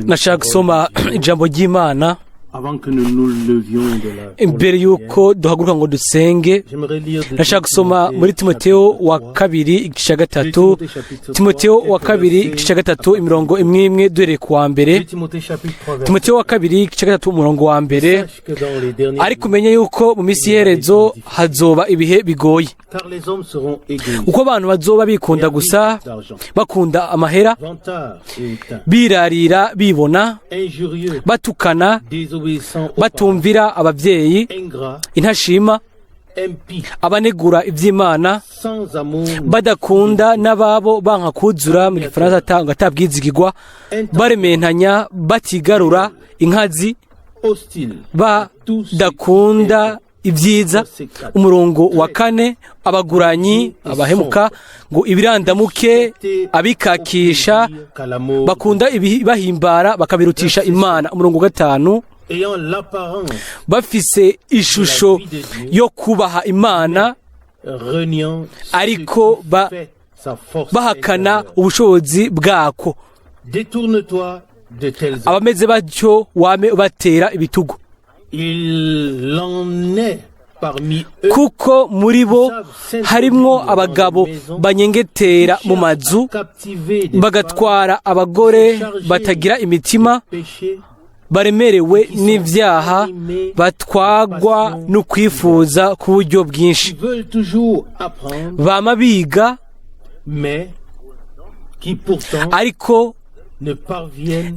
nashaka gusoma ijambo ry'Imana imbere yuko duhaguruka ngo dusenge. Nashaka gusoma muri Timoteyo wa kabiri igice cya gatatu, Timoteyo wa kabiri igice cya gatatu imirongo imwe duhereye ku wa mbere. Timoteyo wa kabiri igice cya gatatu umurongo wa mbere. Ariko umenye yuko mu minsi y'iherezo hazoba ibihe bigoye, uko abantu bazoba bikunda gusa, bakunda amahera, birarira, bibona, batukana, batumvira ababyeyi, intashima, abanegura iby'Imana, badakunda n'ababo, banka kuzura mu gifaransa atabwizigirwa, barementanya, batigarura, inkazi, badakunda ibyiza. Umurongo wa kane, abaguranyi, abahemuka, ngo ibirandamuke, abikakisha, bakunda ibibahimbara bakabirutisha Imana. Umurongo wa gatanu, bafise ishusho yo kubaha Imana ariko bahakana ubushobozi bwako. Abameze batyo wame batera ibitugu, kuko muri bo harimwo abagabo banyengetera mu mazu, bagatwara abagore batagira imitima, baremerewe n'ivyaha, batwagwa no kwifuza ku buryo bwinshi, bama biga ariko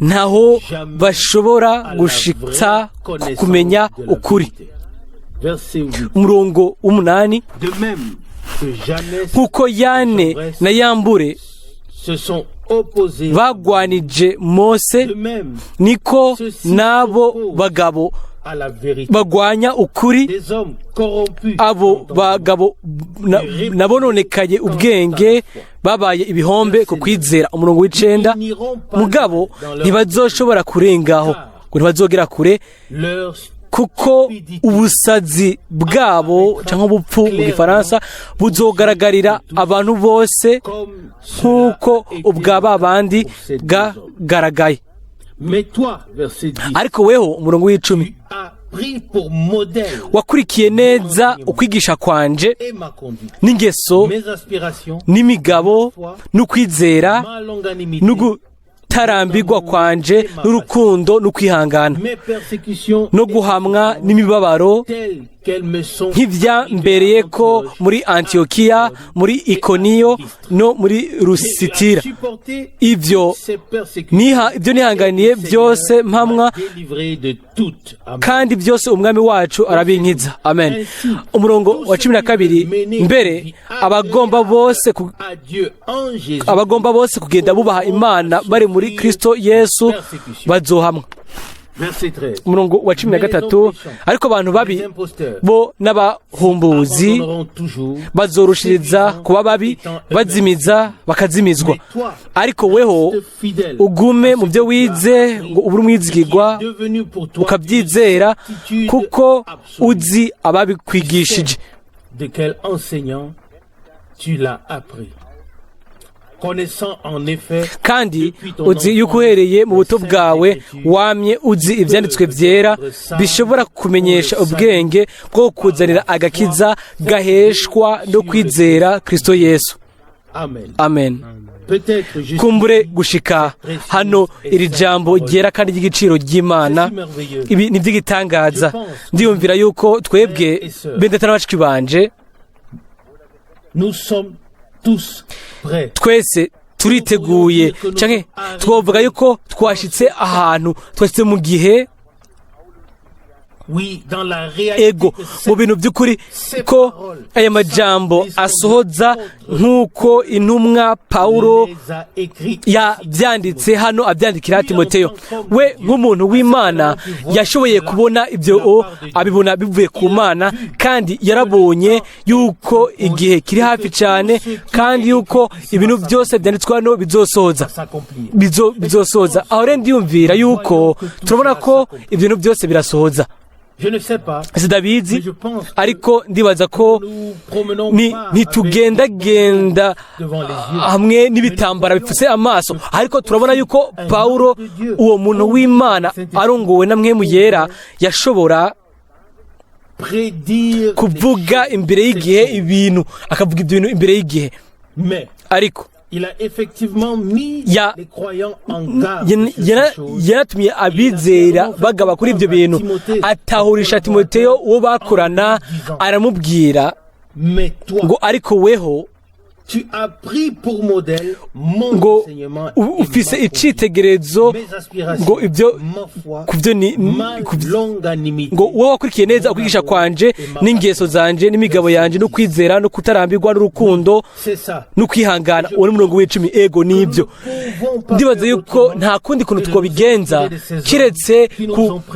ntaho bashobora gushitsa kumenya ukuri. Umurongo w'umunani, kuko Yane na Yambure bagwanije Mose, niko nabo bagabo bagwanya ukuri. Abo bagabo nabononekaye ubwenge, babaye ibihombe ku kwizera. Umurongo w'icenda, mugabo ntibazoshobora kurengaho, ngo ntibazogera kure, kuko ubusazi bwabo cyangwa ubupfu mu gifaransa buzogaragarira abantu bose nk'uko ubwa bandi bwagaragaye. Ariko weho, umurongo w'icumi, wakurikiye neza ukwigisha kwanje n'ingeso n'imigabo n'ukwizera n'ugutarambirwa kwanje n'urukundo n'ukwihangana no guhamwa n'imibabaro nk'ivyambereye ko muri Antiokiya, muri Ikoniyo no muri Lusitira. Ivyo nihanganiye byose mpamwa, kandi byose umwami wacu arabinkiza. Amen. Umurongo wa 12, mbere abagomba bose kugenda bubaha Imana bari muri Kristo Yesu bazohamwa. Umurongo wa 13, ariko abantu babi bo n'abahumbuzi bazorushiriza kuba babi, bazimiza bakazimizwa. Ariko weho ugume mu byo wize, ngo ubure umwizigirwa ukabyizera, kuko uzi ababikwigishije. Kandi uzi yuko uhereye mu buto bwawe wamye uzi ibyanditswe byera, bishobora kumenyesha ubwenge bwo kuzanira agakiza gaheshwa no kwizera Kristo Yesu. Amen. Kumbure gushika hano iri jambo ryera kandi ry'igiciro ry'Imana, ibi ni by'igitangaza. Ndiyumvira yuko twebwe bendeta n'abashiki banje twese turiteguye, canke twovuga yuko twashitse ahantu, twashitse mu gihe ego mu bintu by'ukuri ko aya majambo asohoza nk'uko intumwa Pawulo yabyanditse hano, abyandikira Timoteyo. We nk'umuntu w'Imana yashoboye kubona ibyo, abibona bivuye ku Mana, kandi yarabonye yuko igihe kiri hafi cyane, kandi yuko ibintu byose byanditswe hano bizosohoza. Aho rero ndiyumvira yuko turabona ko ibintu byose birasohoza. sidabizi ariko ndibaza ko ntitugendagenda hamwe n'ibitambara bipfutse amaso, ariko turabona yuko Pawulo uwo muntu w'Imana arongowe na Mwemu Yera yashobora kuvuga imbere y'igihe ibintu, akavuga ibyo bintu imbere y'igihe. Ariko yaratumye abizera bagaba kuri ibyo bintu, atahurisha Timoteyo uwo bakorana, aramubwira ngo ariko weho ngo ufise icitegerezo, ngo ibyo kubyo ngo wowe wakurikiye neza ukwigisha kwanje n'ingeso zanje n'imigabo yanje no kwizera no kutarambirwa n'urukundo no kwihangana. uwo ni umurongo w'icumi. Ego nibyo ndibaza yuko nta kundi kuntu twobigenza kiretse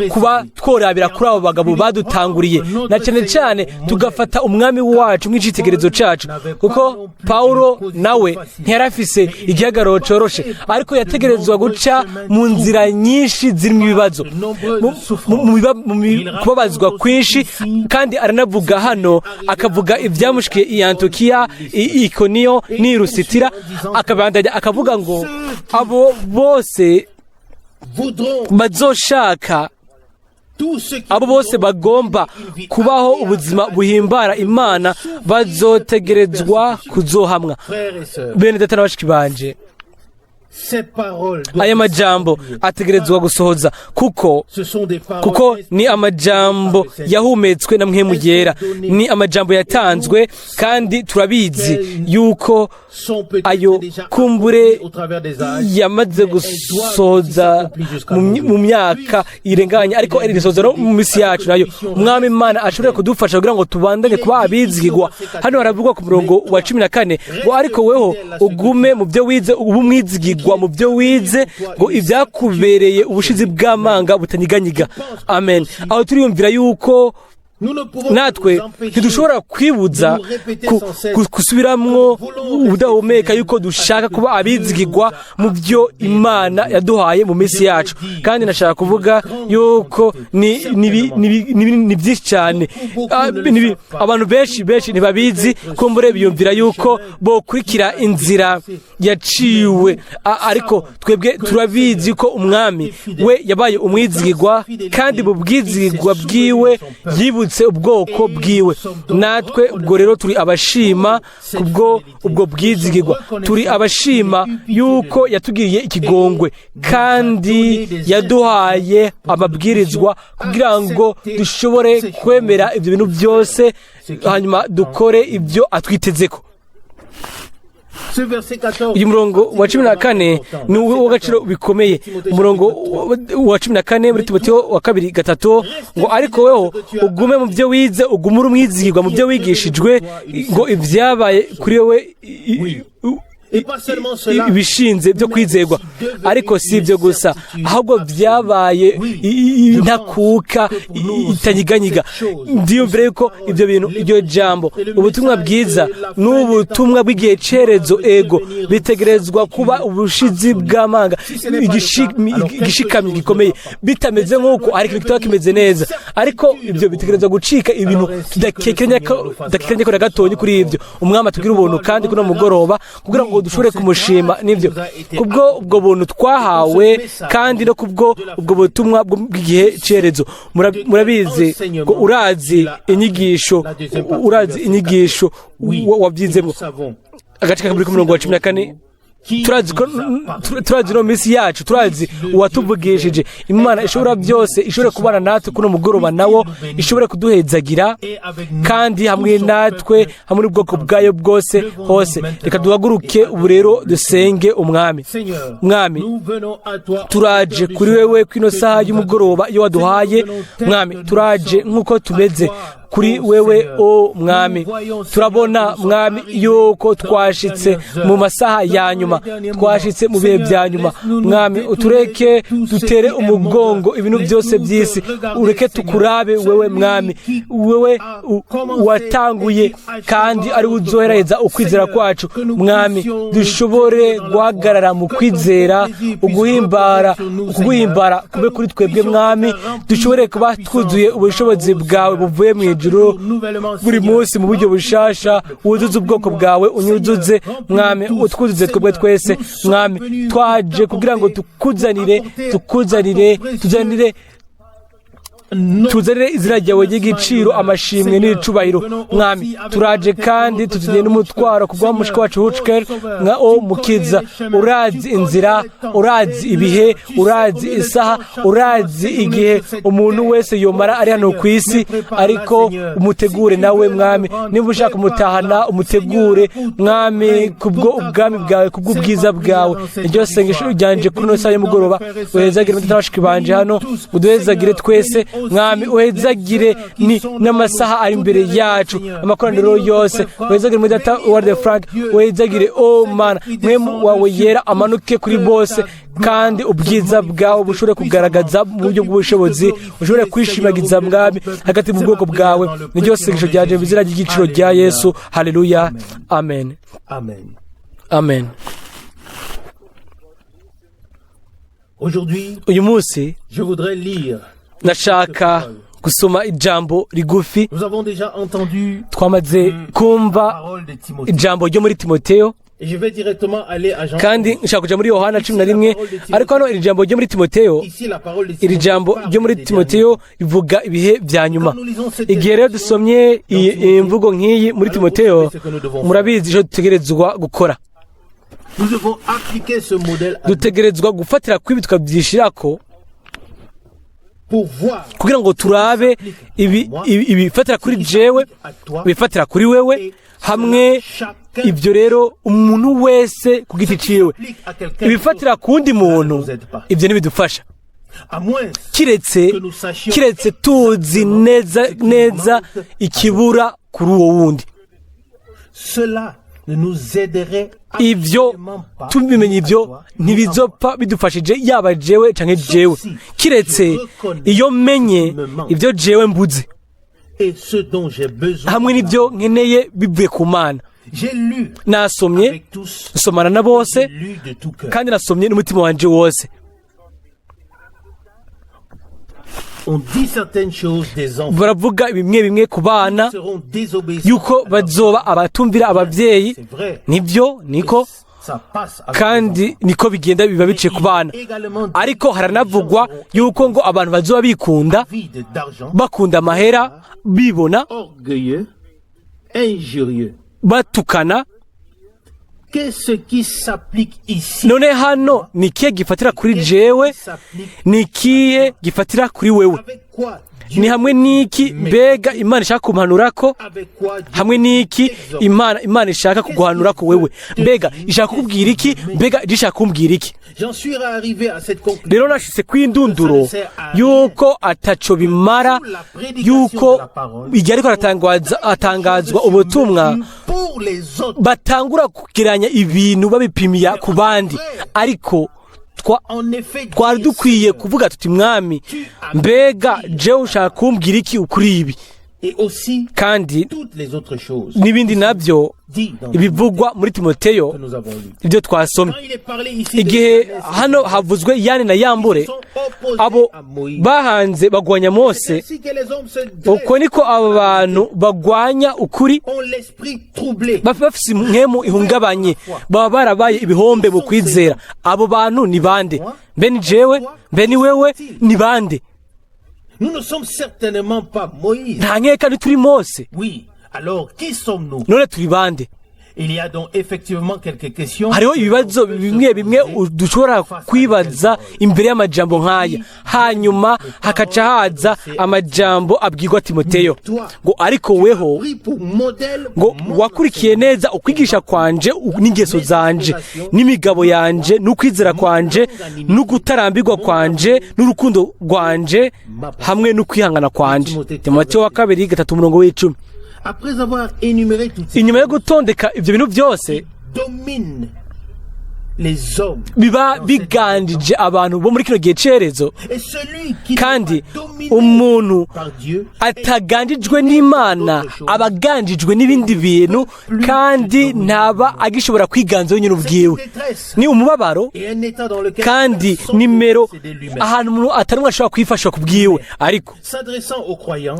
kuba tworabira kuri abo bagabo badutanguriye, na cyane cyane tugafata umwami wacu nk'icitegerezo cacu, kuko Pawulo nawe ntiyarafise igihagararo coroshe, ariko yategerezwa guca mu nzira nyinshi zirimo ibibazo, mu kubabazwa kwinshi. Kandi aranavuga hano, akavuga ibyamushikiye i Antiyokiya, i Ikoniyo n'i Lusitira, akabandanya akavuga ngo abo bose bazoshaka, abo bose bagomba kubaho ubuzima buhimbara Imana bazotegerezwa kuzohamwa. Bene data n'abashiki banje, aya majambo ategerezwa gusohoza, kuko ni amajambo yahumetswe na Mwemu Yera, ni amajambo yatanzwe, kandi turabizi yuko ayo kumbure yamaze gusohoza mu myaka irenganye, ariko risohoza no mu misi yacu nayo. Umwami Imana ashobora kudufasha kugira ngo tubandanye kuba abizigirwa. Hano haravugwa ku murongo wa 14 ngo ariko weho ugume mu byo wize, ubu mwizigirwa mu byo wize, ngo ibyakubereye ubushizi bw'amanga butanyiganyiga. Amen. Aho turiyumvira yuko natwe ntidushobora kwibuza gusubiramwo ubudahumeka yuko dushaka kuba abizigirwa mu byo Imana yaduhaye mu minsi yacu. Kandi nashaka kuvuga yuko ni byinshi cyane, abantu benshi ntibabizi, kumbure biyumvira yuko bokurikira inzira yaciwe, ariko twebwe turabizi ko umwami we yabaye umwizigirwa, kandi mu bwizigirwa bwiwe yibutse ubwoko bwiwe. Natwe ubwo rero turi abashima kubwo ubwo bwizigirwa, turi abashima yuko yatugiriye ikigongwe, kandi yaduhaye amabwirizwa kugira ngo dushobore kwemera ibyo bintu byose, hanyuma dukore ibyo atwitezeko. Uyu murongo wa 14 ni uw'agaciro bikomeye. Umurongo wa 14 muri Timoteyo wa 2:3 ngo ariko weho ugume mu byo wize, ugume uri umwizigirwa mu byo wigishijwe, ngo ibyabaye kuri wewe ibishinze byo kwizerwa. Ariko si ibyo gusa, ahubwo byabaye intakuka itanyiganyiga. Ndiyumvira yuko ibyo bintu, iryo jambo ubutumwa bwiza n'ubutumwa bw'igihe cerezo, ego bitegerezwa kuba ubushizi bw'amanga, igishikamye gikomeye, bitameze nk'uko ariko kitaba kimeze neza. Ariko ibyo bitegerezwa gucika ibintu tudakekeranya ko na gatonyi kuri ibyo. Umwami atubwira ubuntu kandi kuno mugoroba kugira ngo dushobore kumushima n'ibyo, kubwo ubwo buntu twahawe, kandi no kubwo ubwo butumwa bw'igihe cerezo. Murabizi ko urazi inyigisho wabyizemo. Agace ka 14 turazi no misi yacu, turazi uwatuvugishije. Imana ishobora byose, ishobora kubana natwe kuno mugoroba, nawo ishobora kuduhezagira, kandi hamwe natwe, hamwe n'ubwoko bwayo bwose hose. Reka duhaguruke ubu rero dusenge umwami. Mwami, turaje kuri wewe kwino saha y'umugoroba iyo waduhaye. Mwami, turaje nk'uko tumeze, kuri wewe o mwami. Turabona mwami yuko twashitse mu masaha ya nyuma, twashitse mu bihe bya nyuma. Mwami utureke dutere umugongo ibintu byose by'isi, ureke tukurabe wewe mwami, wewe watanguye kandi ari uzohereza ukwizera kwacu mwami, dushobore guhagarara mu kwizera, ukuguhimbara kube kuri twebwe mwami, dushobore kuba twuzuye ubushobozi bwawe buvuye mu ijuru buri munsi mu buryo bushasha. Wuzuze ubwoko bwawe, unyuzuze mwami, utwuzuze twebwe twese mwami. Twaje kugira ngo tuzanire izina ryawe ry'igiciro, amashimwe n'icubahiro mwami. Turaje kandi tuzanye n'umutwaro kubwa mushiki wacu Huchker nka o mukiza. Urazi inzira, urazi ibihe, urazi isaha, urazi igihe umuntu wese yomara ari hano ku isi, ariko umutegure nawe mwami. Niba ushaka umutahana umutegure mwami, kubwo ubwami bwawe, kubwo ubwiza bwawe. Iryo sengesho ryanje kuri no saa y'umugoroba. Uhezagire mutabashiki banje hano, uduhezagire twese mwami, uhezagire ni n'amasaha ari imbere yacu, amakoraniro yose. Uhezagire Mwene Data Ewald Frank, uhezagire o mana, mwemu wawe yera amanuke kuri bose, kandi ubwiza bwawe bushobore kugaragaza mu buryo bw'ubushobozi, ushobore kwishimagiza mwami hagati mu bwoko bwawe. Niryo sengesho ryaje mu izina ry'igiciro rya Yesu. Haleluya, amen, amen, amen. Uyu munsi nashaka gusoma ijambo rigufi. Twamaze kumva ijambo ryo muri Timoteyo, kandi nshaka kuja muri Yohana 11, ariko hano iri jambo ryo muri Timoteyo, iri jambo ryo muri Timoteyo rivuga ibihe bya nyuma. Igihe rero dusomye imvugo nk'iyi muri Timoteyo, murabizi icyo dutegerezwa gukora. Dutegerezwa gufatira kwibi tukabyishirako kugira ngo turabe ibifatira kuri jewe, bifatira kuri wewe hamwe. Ibyo rero umuntu wese ku giti ciwe, ibifatira kundi muntu, ibyo ntibidufasha kiretse tuzi neza ikibura kuri uwo wundi. Ibyo tubimenye, ibyo ntibizopfa bidufashije yaba jewe canke jewe, kiretse iyo menye ibyo jewe mbuze hamwe n'ibyo nkeneye bivuye ku Mana. Nasomye, nsomana na bose, kandi nasomye n'umutima wanje wose. Baravuga bimwe ku bana yuko bazoba abatumvira ababyeyi. Nibyo niko, kandi niko bigenda biba biciye ku bana. Ariko haranavugwa yuko ngo abantu bazoba bakunda amahera, bibona, batukana. None hano ni ikihe gifatira kuri jewe, ni ikihe gifatira kuri wewe? Ni hamwe n'iki mbega Imana ishaka kumpanurako? Hamwe n'iki Imana ishaka kuguhanurako wewe? Mbega ishaka kukubwira iki? Mbega ishaka kumbwira iki? Rero nashitse kw'indunduro yuko ataco bimara, yuko igihe ariko atangazwa ubutumwa batangura kugiranya ibintu babipimiya ku bandi. Ariko twari dukwiye kuvuga tuti mwami, mbega jewe ushaka kumbwira iki ukuri ibi? Kandi n'ibindi nabyo ibivugwa muri Timoteyo, ibyo twasomye. Igihe hano havuzwe Yane na Yambure, abo bahanze bagwanya Mose, uko niko abo bantu bagwanya ukuri, bafise impwemu ihungabanye, baba barabaye ibihombe mu kwizera. Abo bantu ni bande? Mbe ni jewe? Mbe ni wewe? Ni bande? Nous ne sommes certainement pas Moïse. Nta nkeka ntituri Mose. Oui, alors qui sommes-nous? None turi bande? Il y a donc effectivement quelques questions. hariho ibibazo bimwe bimwe dushobora kwibaza imbere y'amajambo nk'aya, hanyuma hakaca haza amajambo abwirwa Timoteyo ngo ariko weho ngo wakurikiye neza ukwigisha kwanje n'ingeso zanje n'imigabo yanje n'ukwizera kwanje n'ugutarambirwa kwanje n'urukundo rwanje hamwe n'ukwihangana kwanje. Timoteyo wa 2:3. Après avoir énuméré toutes ces inyuma yo gutondeka ibyo bintu byose domine les hommes, biba biganjije abantu bo muri kino gihe cerezo, et celui qui kandi n'est pas dominé umuntu par Dieu ataganjijwe n'Imana aba aganjijwe n'ibindi bintu, kandi ntaba agishobora kwiganzaho nyine ubwiwe. Ni umubabaro et un état dans lequel kandi personne ne nimero peut posséder lui-même. ahantu umuntu atari ashobora kwifasha ku bwiwe. Ariko S'adressant aux croyants,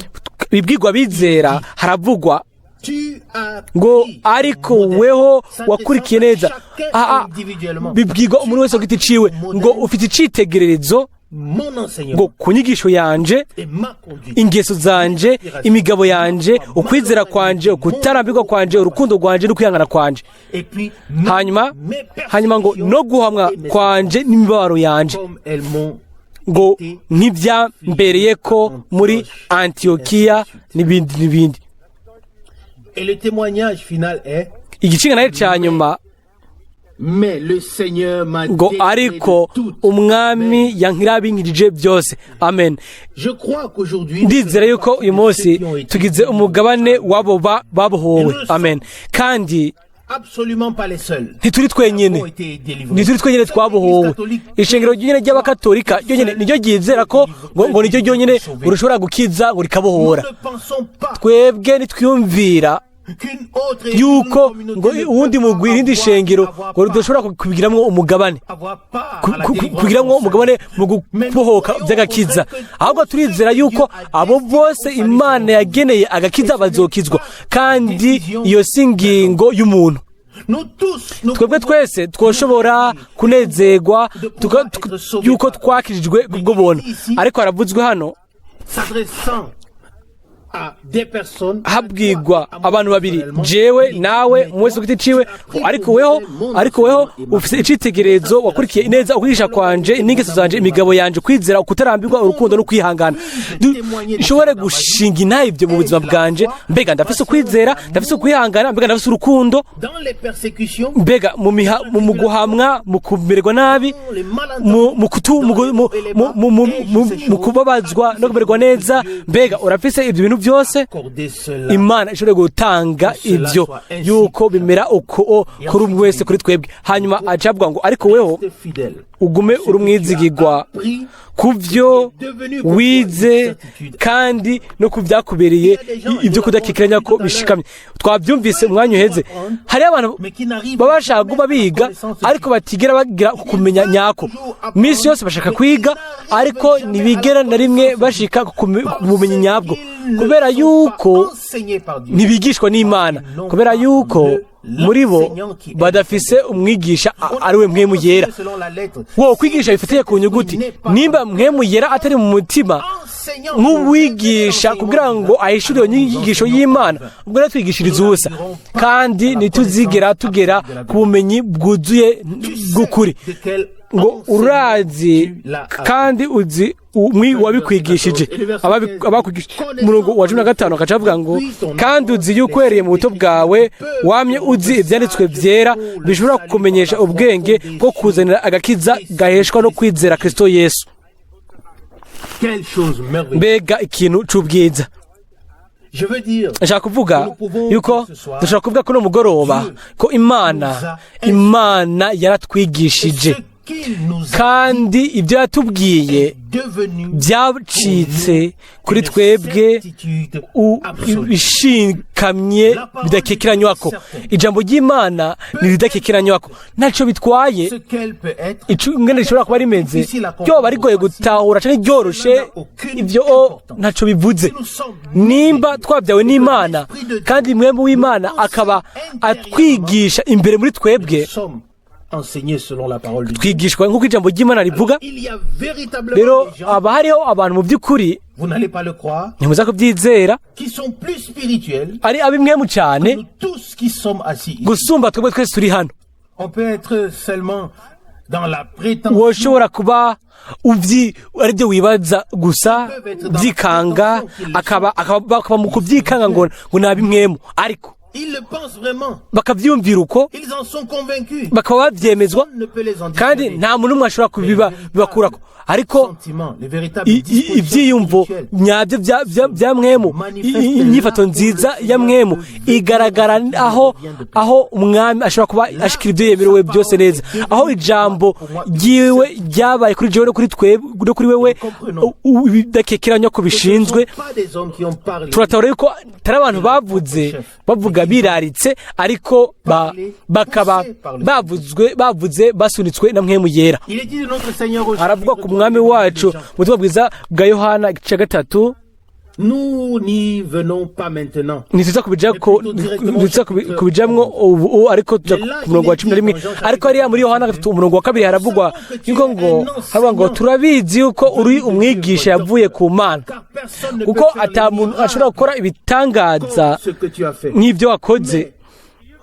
ibibwirwa bizera haravugwa tu as ngo pris ariko le modèle. weho S'adressant wakurikiye à neza. chacun individuellement. bibwirwa umuntu wese ku giti ciwe ngo ufite icitegererezo Mon ngo enseignement ku nyigisho yanje, et ma conduite. ingeso zanje, imigabo yanje, ukwizera kwanje, ukutarambirwa kwanje, urukundo rwanje n'ukwihangana kwanje, Et puis, hanyuma ngo no guhamwa kwanje n'imibabaro yanje, comme elles m'ont ngo nk'ibyambereye ko muri Antiyokiya n'ibindi n'ibindi. et le témoignage final est Igicinga nayo cya nyuma mais le Seigneur m'a ngo délivré ariko de toutes. umwami yankirabinkirije byose. Amen. Je crois qu'aujourd'hui Ndizera yuko uyu munsi tugize umugabane w'abo babohowe. Amen. Kandi absolument pas les seuls ntituri twenyine, ont été délivrés. ntituri twenyine twabohowe. Ishengero ryonyine ry'abakatolika ryonyine niryo ryizera ko ngo niryo ryonyine urashobora gukiza ngo Nous rikabohora. ne pensons pas Twebwe nitwiyumvira qu'une autre et yuko une ngo communauté ne uwundi peut mugwi irindi shengero avoir ngo rudashobora kubigiramwo umugabane, avoir part à la délivrance kugiramwo umugabane mu gubohoka by'agakiza. Ahubwo turizera yuko abo bose Imana yageneye agakiza bazokizwa, kandi iyo si ingingo y'umuntu. Nous tous, nous Twebwe twese twoshobora kunezerwa yuko twakirijwe kubwo buntu. Ariko haravuzwe hano s'adressant à des personnes, habwirwa abantu babiri, jewe nawe mwese ku giti ciwe, ariko weho ufite icitegererezo, wakurikiye neza ukwigisha kwanje, ingeso zanje, imigabo yanje, kwizera, ukutarambirwa, urukundo no kwihangana. Nshobore gushinga intahe ibyo mu buzima bwanje, mbega ndafise ukwizera, ndafise ukwihangana, mbega ndafise urukundo, dans les persécutions, mbega mu guhamwa, mu kumererwa nabi, les mu kubabazwa no kumererwa neza, mbega urafise ibyo bintu byose. accorder cela. Imana ishobora gutanga ibyo yuko bimera uko kuri umwe wese kuri twebwe. Hanyuma acavuga ngo ariko weho Reste fidèle. ugume uri umwizigirwa ku byo wize kandi no ku byakubereye ibyo kudakekeranya ko bishikamye. Twabyumvise umwanya uheze, hari abantu baba bashaka kuba biga ariko batigera bagira kumenya nyako. Misi yose bashaka kwiga ariko ntibigera na rimwe bashika kumenya nyabwo, kubera yuko ntibigishwa n'Imana, kubera yuko muri bo badafise umwigisha ari we mpwemu yera. Wo kwigisha bifatiye ku nyuguti, nimba mpwemu yera atari mu mutima nk'uwigisha kugira ngo ahishure iyo nyigisho y'Imana, ubwo rero twigishiriza ubusa kandi ntituzigera tugera ku bumenyi bwuzuye bw'ukuri. Ngo urazi kandi uzi wabikwigishije abakwigishije. Umurongo wa 15 akaca avuga ngo kandi uzi yuko uhereye mu buto bwawe wamye uzi ibyanditswe byera bishobora kukumenyesha ubwenge bwo kuzanira agakiza gaheshwa no kwizera Kristo Yesu. Mbega ikintu c'ubwiza! Nshaka kuvuga yuko dushobora kuvuga ko no mugoroba ko Imana yaratwigishije, kandi ibyo yatubwiye byacitse kuri twebwe bishikamye bidakekeranywako. Ijambo ry'Imana niridakekeranywako, ntacyo bitwaye ingene rishobora kuba rimeze, ryoba rigoye gutahura canke ryoroshe, ibyo ntacyo bivuze. Nimba twabyawe n'Imana kandi mwemwe w'Imana akaba atwigisha imbere muri twebwe, enseigné selon la parole de Dieu. twigishwa nk'uko ijambo ry'Imana rivuga. Il y a véritablement Rero des gens, haba hariho abantu mu by'ukuri vous n'allez pas le croire, ntimuza kubyizera qui sont plus spirituels ari ab'imwemu que cyane nous tous qui sommes assis ici. gusumba twebwe twese turi hano. On peut être seulement dans la prétention, woshobora kuba ari byo wibaza gusa byikanga akaba mu kubyikanga ngo ni ab'imwemu, ariko ils le pensent vraiment, bakabyumvira uko ils en sont convaincus. bakaba babyemezwa Personne ne peut les en kandi dissuader. nta muntu n'umwe ashobora kubibakurako, ariko Sentiments, les véritables dispositions ibyiyumvo spirituelles nyabyo bya mwemu, inyifato nziza ya mwemu igaragara aho umwami ashobora kuba ashikira ibyo yemerewe byose neza, aho ijambo ryiwe ryabaye kuri jewe no kuri twebwe no kuri wewe bidakekeranya ko bishinzwe. pas des hommes qui ont parlé. turatabura yuko atari abantu bavuga biraritse, ariko bakaba bavuze basunitswe na mwemu yera. Il est dit de notre Seigneur au aravuga ku mwami wacu mu butumwa bwiza bwa Yohana igice 3. nous n'y venons pas maintenant. ntituza kubijamwo ubu, ariko tuja ku murongo wa 11, ariko hariya muri Yohana 3 umurongo wa 2 haravugwa yuko ngo turabizi yuko uri umwigisha yavuye ku Mana, Car personne ne kuko peut faire ata les muntu ashobora gukora ibitangaza ce que tu as fait. nk'ibyo wakoze.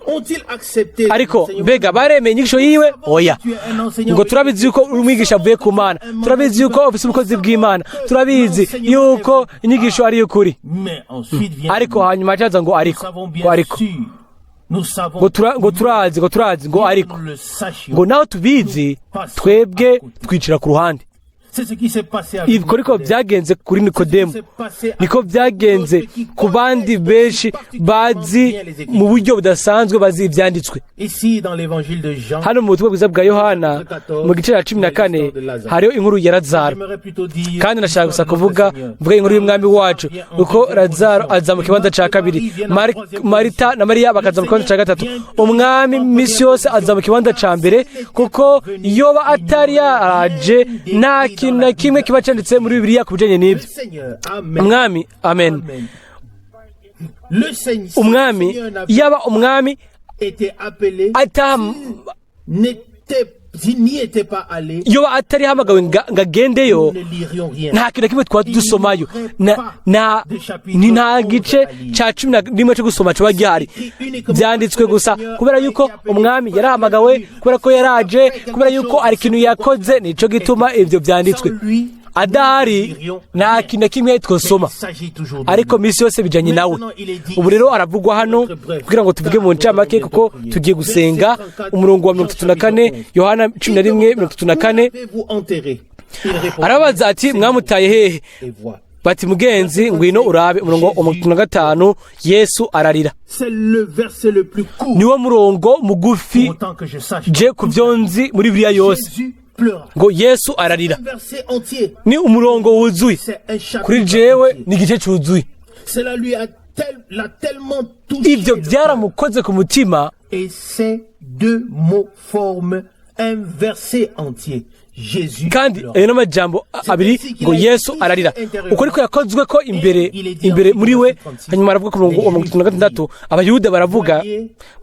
Ont-ils accepté ariko l'enseignement? mbega baremeye inyigisho yiwe? Oya. Tu es un enseignant ngo turabizi yuko uri umwigisha avuye ku Mana, turabizi yuko ufite ubukozi bw'Imana, turabizi yuko inyigisho ari y'ukuri, mais ensuite vient ariko hanyuma hacaza ngo nous ariko savons ngo bien ariko sûr, nous savons ngo turazi ngo ariko nous le sachions. ngo naho tubizi twebwe twicira ku ruhande. C'est ce qui s'est passé avec Ibyo niko byagenze kuri Nikodemu, niko byagenze ku bandi benshi bazi mu buryo budasanzwe bazi ibyanditswe. Ici dans l'évangile de Jean, Hano mu butumwa bwiza bwa Yohana mu gice cya 14 hariho inkuru ya Lazaro, j'aimerais plutôt dire kandi nashaka gusa kuvuga inkuru y'umwami wacu uko Lazaro aza mu kibanza cya kabiri, Marita na Mariya bakaza mu kibanza cya gatatu, umwami misi yose aza mu kibanza cya mbere, kuko yoba atari yaraje nta kintu na kimwe kiba cyanditse muri Bibiliya ku bijyanye n'ibyo. Umwami, amen. Umwami yaba umwami yoba atari hamagawe ngo agendeyo, nta kintu na kimwe twaba dusomayo, nta gice cya 11 cyo gusoma kiba gihari. Byanditswe gusa kubera yuko umwami yarahamagawe, kubera ko yaraje, kubera yuko ari ikintu yakoze, nicyo gituma ibyo byanditswe. Adahari nta kintu na kimwe twasoma, ariko misi yose bijyanye nawe. Ubu rero aravugwa hano kugira ngo tuvuge mu ncamake, kuko tugiye gusenga. Umurongo wa 34, Yohana 11:34, arabaza ati mwamutaye hehe? Bati mugenzi ngwino urabe. Umurongo wa 35, Yesu ararira. Niwo murongo mugufi je kuvyonzi muri Bibiliya yose ngo Yesu ararira. Ni umurongo wuzuye kuri jewe, ni igice cyuzuye. Ibyo byaramukoze ku mutima. Kandi ayo n'amajambo abiri ngo Yesu ararira, uko niko yakozwe ko imbere muri we. Hanyuma aravuga ku murongo wa 36, abayuda baravuga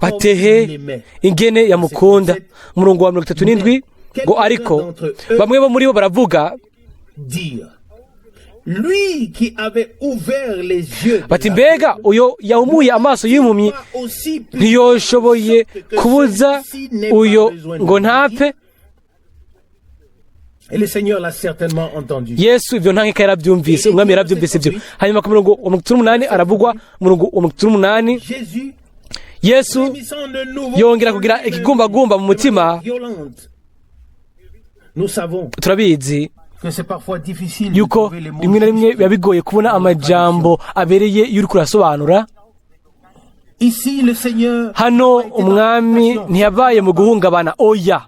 batehe ingene yamukunda. Umurongo wa 37 ngo ariko bamwe bo muri bo baravuga bati mbega uyo yahumuye amaso y'impumyi ntiyoshoboye kubuza uyo ngo ntapfe? Yesu ibyo nta nkeka yarabyumvise, umwami yarabyumvise ibyo. Hanyuma ku murongo wa 38 aravugwa, umurongo wa 38, Yesu yongera kugira ikigumbagumba mu mutima. Turabizi yuko rimwe na rimwe biba bigoye kubona amajambo abereye iyo uri kurasobanura. Hano umwami ntiyabaye mu guhungabana, oya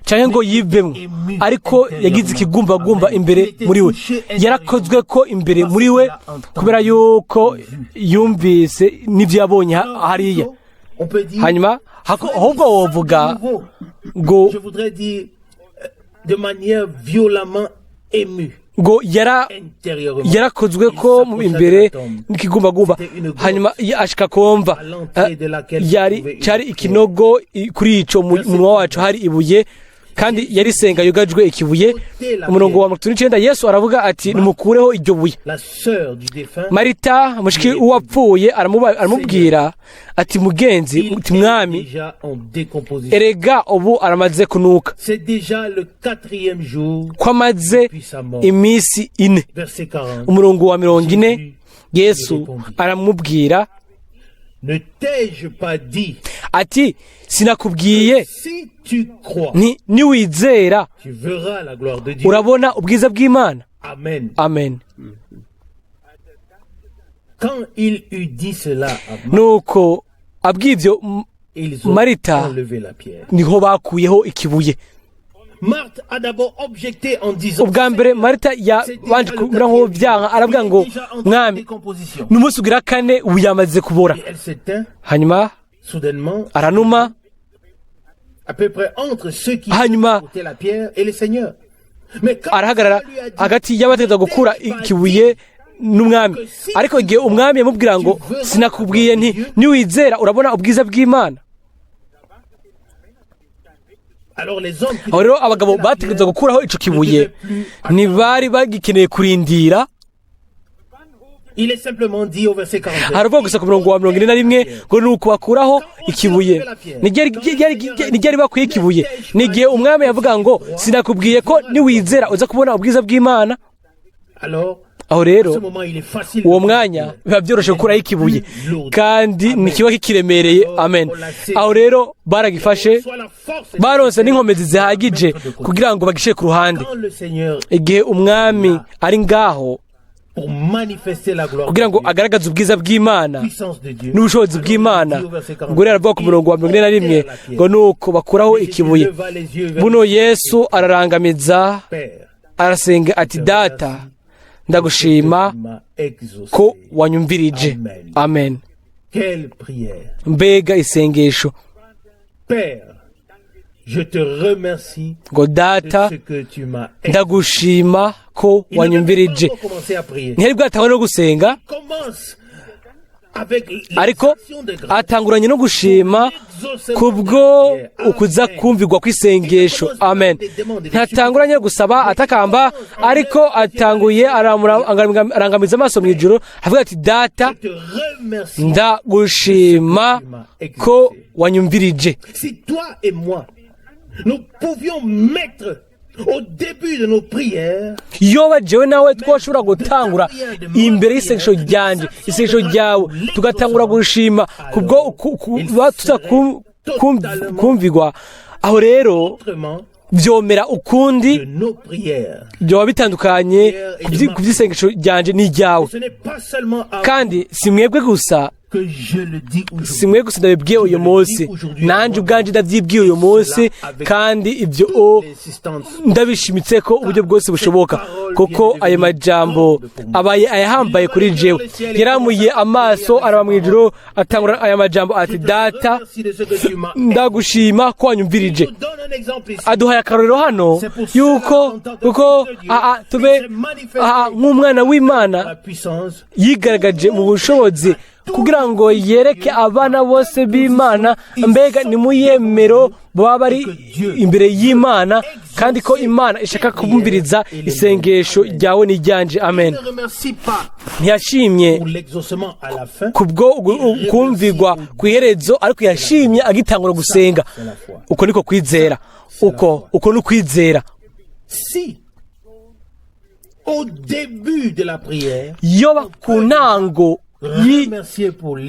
cyangwa ngo yivemo, ariko yagize ikigumbagumba imbere muri we. Yarakozwe ko imbere muri we kubera yuko yumvise n'ibyo yabonye hariya. Hanyuma ahubwo wovuga ngo ngo yarakozwe ko mu imbere n'ikigumbagumba hanyuma ashika komva cyari ikinogo kuri ico munwa wacu hari ibuye kandi yarisenga yogajwe ikibuye. Umurongo wa 39 Yesu aravuga ati numukureho iryo buye. Marita mushiki uwapfuye aramubwira ati mugenzi muti mwami erega ubu aramaze kunuka kwamaze imisi 4. Umurongo wa 40 Yesu aramubwira ati sinakubwiye niwizera urabona ubwiza bw'Imana. Amen. Nuko abw'ivyo Marita niho bakuyeho ikibuye. Ubwa mbere Marita yabanje kumera nko byanka aravuga ngo mwami n'umunsi ugira 4 ubu yamaze kubora. Hanyuma aranuma hanyuma arahagarara hagati y'abategeza gukura ikibuye n'umwami, ariko igihe umwami yamubwira ngo sinakubwiye niwizera urabona ubwiza bw'Imana. Aho rero abagabo bategeza gukuraho ico kibuye ntibari bagikeneye kurindira. Haravuga gusa ku murongo wa 41 ngo nuko bakuraho ikibuye. Nigeri bakwiye ikibuye nigihe umwami yavuga ngo sinakubwiye ko niwizera uza kubona ubwiza bw'Imana. Aho rero uwo mwanya biba byoroshe gukuraho ikibuye kandi nikiba kikiremereye. Amen. Aho rero baragifashe baronse n'inkomezi zihagije kugira ngo bagishe ku ruhande. Igihe umwami ari ngaho kugira ngo agaragaze ubwiza bw'Imana n'ubushobozi bw'Imana, ngo rero aravuga ku murongo wa 41 ngo nuko bakuraho ikibuye. Buno Yesu ararangamiza arasenga ati data ndagushima ko wanyumvirije. Amen. Mbega isengesho. ngo data ndagushima ko wanyumvirije. Ntihari bwatangwa no gusenga, ariko atanguranye no gushima kubwo ukuza kumvirwa kw'isengesho. Amen. Ntatanguranye gusaba atakamba, ariko atanguye arangamiza amaso mu ijuru avuga ati data ndagushima ko wanyumvirije. Nous pouvions mettre au début de nos prières yoba jewe nawe twoshobora gutangura imbere y'isengesho ryanje, isengesho ryawe tugatangura gushima kubwo kumvigwa. Aho rero vyomera ukundi, byoba bitandukanye ku by'isengesho ryanje n'iryawe. Kandi si mwebwe gusa, simwe gusa ndabibwiye uyu munsi, nanje ubwanje ndavyibwiye uyu munsi, kandi ibyo ndabishimitse ko uburyo bwose bushoboka, kuko ayo majambo abaye ayahambaye kuri jewe. Yaramuye amaso araba mu ijuru atangura aya majambo ati data ndagushima ko wanyumvirije. Aduhaye akarorero hano yuko tube nk'umwana w'Imana yigaragaje mu bushobozi kugira ngo yereke abana bose b'Imana mbega ni muyemero baba bari imbere y'Imana, kandi ko Imana ishaka kubumviriza isengesho ryawe n'ijyanje. Amen. Ntiyashimye kubwo kumvigwa ku iherezo, ariko yashimye agitangura gusenga. Uko niko kwizera, uko ni kwizera. Yoba ku ntango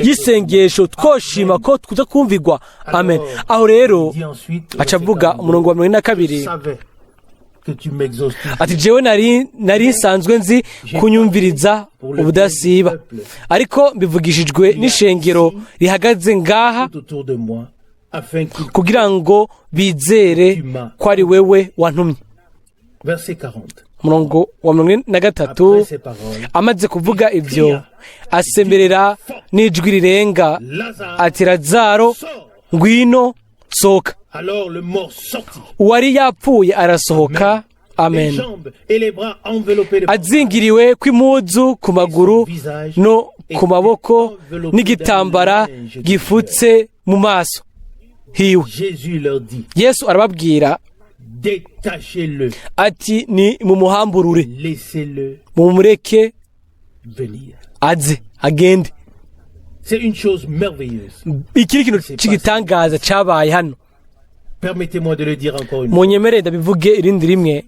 yisengesho twoshima ko tuza kumvigwa. Amen. Aho rero acavuga umurongo wa 42 ati jewe nari nsanzwe nzi kunyumviriza ubudasiba, ariko mbivugishijwe n'ishengero rihagaze ngaha kugira ngo bizere ko ari wewe wantumye. Umurongo wa 43 amaze kuvuga ibyo asemerera n'ijwi rirenga ati Lazaro ngwino sohoka. Uwari yapfuye arasohoka amen. les jambes et les bras enveloppés de azingiriwe kw'impuzu ku maguru no ku maboko n'igitambara gifutse mu maso hiwe. Jésus leur dit, Yesu arababwira détachez-le, ati ni mumuhamburure, laissez-le mumureke venir. aze agende. C'est une chose merveilleuse. Iki ni ikintu cy'igitangaza cyabaye hano. Permettez-moi de le dire encore une fois. Munyemerere ndabivuge irindi rimwe.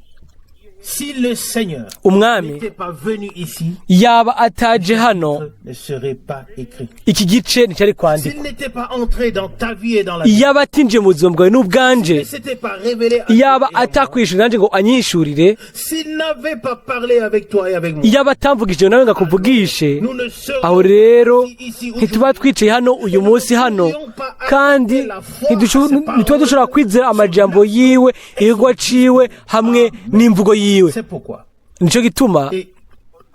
Si le Seigneur Umwami n'était pas venu ici, yaba ataje hano, ne serait pas écrit. iki gice nticyari kwandikwa. S'il n'était pas entré dans ta vie et dans la vie, Yaba atinjiye mu buzima bwawe n'ubwanje, ne s'était pas révélé à yaba toi et à moi, atakwishura nanjye ngo anyishurire, s'il n'avait pas parlé avec toi et avec moi, yaba atamvugishije nawe ngo akuvugishe, nous ne serions aho rero ici ntituba aujourd'hui. twicaye hano uyu munsi hano, kandi ntituba dushobora kwizera amajambo yiwe, igikorwa ciwe hamwe n'imvugo yiwe. C'est pourquoi. Nico gituma Et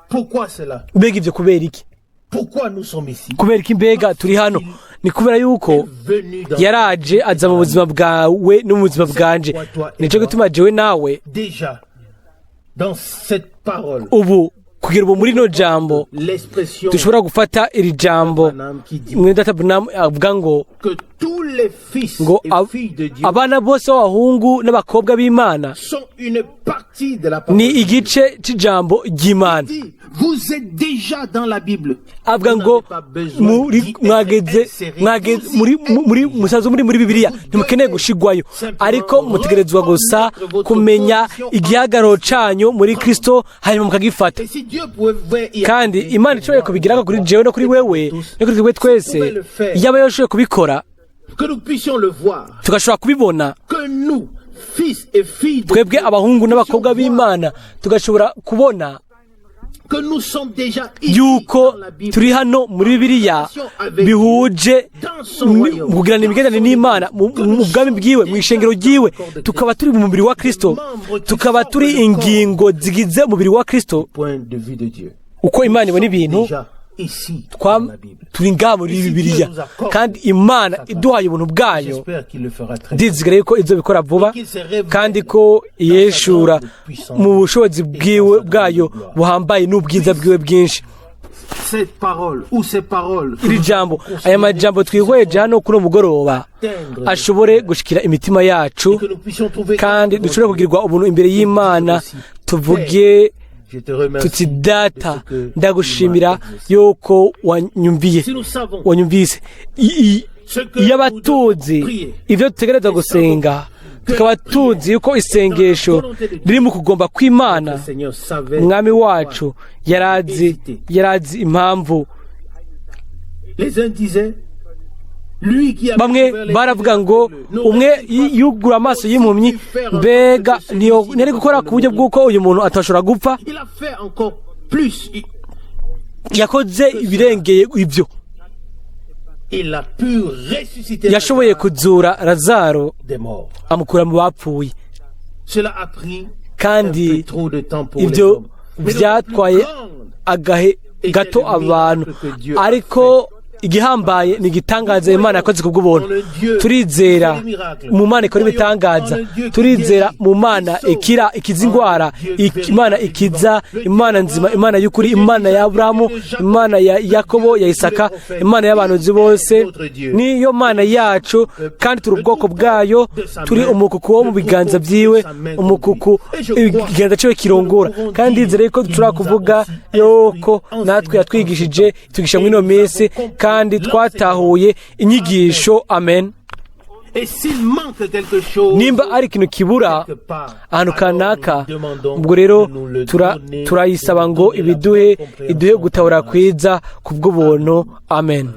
pourquoi cela? mbega ivyo kubera iki? Pourquoi nous sommes ici? Kubera iki mbega turi hano? Ni kubera yuko Venu dans yaraje aza mu buzima bwawe no mu buzima bwanje. Nico gituma jewe nawe déjà dans cette parole ubu kugira ubu muri no jambo l'expression dushobora gufata iri jambo qui dit Mwene Data avuga ngo que tous les fils ngo et filles de Dieu abana bose b'abahungu n'abakobwa b'Imana sont une partie de la ni parole de Dieu. igice c'ijambo ry'Imana. Dit, vous êtes déjà dans la Bible. Avuga Vous ngo n'avez pas besoin muri d'y mwageze insérer. mwageze Vous y muri musanzu muri Bibiliya ntimukeneye gushigwayo, ariko mutegerezwa gusa kumenya igihagararo canyu muri Kristo hanyuma mukagifata. Et si Dieu pouvait y Kandi Imana ishoboye kubigirako kuri jewe no kuri wewe no kuri twebwe twese, yaba yashoboye kubikora que nous puissions le voir, tugashobora kubibona, que nous, fils et filles de twebwe Dieu, abahungu n'abakobwa puissions b'Imana tugashobora kubona que nous sommes déjà ici yuko dans la Bible, turi hano muri Bibiliya bihuje mu kugirana imigenderanire n'Imana mu bwami bwiwe, mu ishengero ryiwe, tukaba turi mu mubiri wa Kristo, tukaba turi ingingo zigize umubiri wa Kristo. point de vue de Dieu. Uko Imana ibona ibintu Déjà ici dans la Bible. turi ngaha muri Bibiliya, kandi Imana iduhaye ubuntu bwayo. J'espère qu'il le fera très bien. Ndizigera yuko izo bikora vuba, kandi ko yeshura mu bushobozi bwiwe bwayo buhambaye n'ubwiza bwiwe bwinshi. Cette parole ou ces paroles, Iri jambo, aya majambo twihweje hano kuri umugoroba ashobore gushikira imitima yacu, que nous puissions trouver kandi dushobore kugirwa ubuntu imbere y'Imana, tuvuge Je te remercie. tuti data ndagushimira yuko wanyumviye, Si nous savons wanyumvise. Iyo abatuzi ibyo dutegereza gusenga, tukaba tuzi yuko isengesho riri mu kugomba kw'Imana, le Seigneur savait, umwami wacu yarazi impamvu. les uns disaient, lui qui a Bamwe baravuga ngo umwe yugura amaso y'impumyi, mbega ntiyari gukora ku buryo bw'uko uyu muntu atashobora gupfa. il a fait encore plus. Yakoze ibirengeye ibyo, Il a pu ressusciter yashoboye kuzura Lazaro des morts. amukura mu bapfuye, Cela a pris un kandi peu trop de temps pour les ibyo hommes. Mais byatwaye le plus grand agahe gato abantu, ariko igihambaye ni igitangaza Imana yakoze ku bw'ubuntu. Turizera mu Mana ikora ibitangaza, turizera mu Mana ikiza indwara, Imana ikiza, Imana nzima, Imana y'ukuri, Imana ya Aburahamu, Imana ya Yakobo, ya Isaka, Imana y'abantu bose, niyo Mana yacu, kandi turi ubwoko bwayo, turi umukuku wo mu biganza byiwe, umukuku ikiganza cyiwe kirongora. Kandi ndizera yuko dushobora kuvuga yuko natwe yatwigishije, twigisha muri ino minsi, kandi twatahuye inyigisho. Amen. Nimba ari ikintu kibura ahantu kanaka, ubwo rero turayisaba ngo iduhe gutahura kwiza ku bw'ubuntu. Amen.